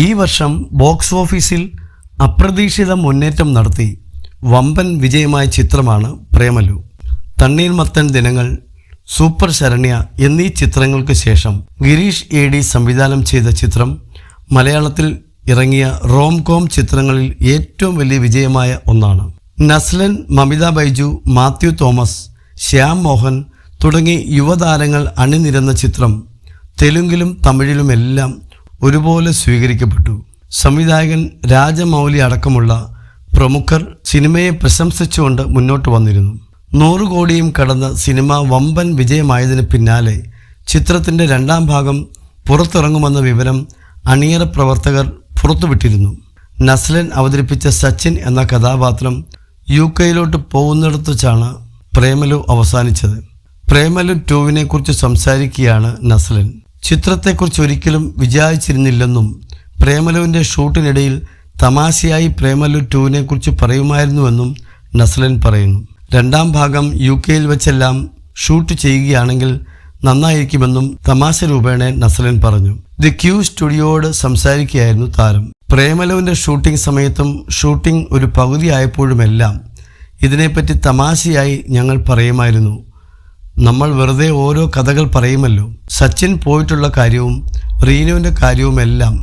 ഈ വർഷം ബോക്സ് ഓഫീസിൽ അപ്രതീക്ഷിത മുന്നേറ്റം നടത്തി വമ്പൻ വിജയമായ ചിത്രമാണ് പ്രേമലു. തണ്ണീർമത്തൻ ദിനങ്ങൾ, സൂപ്പർ ശരണ്യ എന്നീ ചിത്രങ്ങൾക്ക് ശേഷം ഗിരീഷ് AD സംവിധാനം ചെയ്ത ചിത്രം മലയാളത്തിൽ ഇറങ്ങിയ റോംകോം ചിത്രങ്ങളിൽ ഏറ്റവും വലിയ വിജയമായ ഒന്നാണ്. നസ്ലൻ, മമിത ബൈജു, മാത്യു തോമസ്, ശ്യാം മോഹൻ തുടങ്ങി യുവതാരങ്ങൾ അണിനിരന്ന ചിത്രം തെലുങ്കിലും തമിഴിലുമെല്ലാം ഒരുപോലെ സ്വീകരിക്കപ്പെട്ടു. സംവിധായകൻ രാജമൗലി അടക്കമുള്ള പ്രമുഖർ സിനിമയെ പ്രശംസിച്ചുകൊണ്ട് മുന്നോട്ട് വന്നിരുന്നു. 100 കോടിയും കടന്ന സിനിമ വമ്പൻ വിജയമായതിന് പിന്നാലെ ചിത്രത്തിൻ്റെ 2ാം ഭാഗം പുറത്തിറങ്ങുമെന്ന വിവരം അണിയറ പ്രവർത്തകർ പുറത്തുവിട്ടിരുന്നു. നസ്ലൻ അവതരിപ്പിച്ച സച്ചിൻ എന്ന കഥാപാത്രം UK പോകുന്നിടത്ത് വെച്ചാണ് പ്രേമലു അവസാനിച്ചത്. പ്രേമലു 2 കുറിച്ച് സംസാരിക്കുകയാണ് നസ്ലൻ. ചിത്രത്തെക്കുറിച്ച് ഒരിക്കലും വിചാരിച്ചിരുന്നില്ലെന്നും പ്രേമലുവിൻ്റെ ഷൂട്ടിനിടയിൽ തമാശയായി പ്രേമലു 2 കുറിച്ച് പറയുമായിരുന്നുവെന്നും നസ്ലൻ പറയുന്നു. 2ാം ഭാഗം UK വെച്ചെല്ലാം ഷൂട്ട് ചെയ്യുകയാണെങ്കിൽ നന്നായിരിക്കുമെന്നും തമാശ രൂപേണ നസ്ലൻ പറഞ്ഞു. ദി ക്യൂ സ്റ്റുഡിയോയോട് സംസാരിക്കുകയായിരുന്നു താരം. പ്രേമലുവിൻ്റെ ഷൂട്ടിംഗ് സമയത്തും ഷൂട്ടിംഗ് ഒരു പകുതിയായപ്പോഴുമെല്ലാം ഇതിനെപ്പറ്റി തമാശയായി ഞങ്ങൾ പറയുമായിരുന്നു. നമ്മൾ വെറുതെ ഓരോ കഥകൾ പറയുമല്ലോ. സച്ചിൻ പോയിട്ടുള്ള കാര്യവും റീനുവിൻ്റെ കാര്യവുമെല്ലാം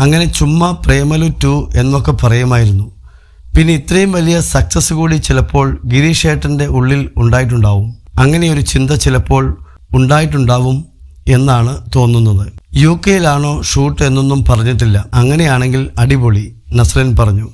അങ്ങനെ ചുമ്മാ പ്രേമലു 2 എന്നൊക്കെ പറയുമായിരുന്നു. പിന്നെ ഇത്രയും വലിയ സക്സസ് കൂടി ചിലപ്പോൾ ഗിരീഷ് ഏട്ടൻ്റെ ഉള്ളിൽ ഉണ്ടായിട്ടുണ്ടാവും. അങ്ങനെയൊരു ചിന്ത ചിലപ്പോൾ ഉണ്ടായിട്ടുണ്ടാവും എന്നാണ് തോന്നുന്നത്. UK ഷൂട്ട് എന്നൊന്നും പറഞ്ഞിട്ടില്ല. അങ്ങനെയാണെങ്കിൽ അടിപൊളി, നസ്ലൻ പറഞ്ഞു.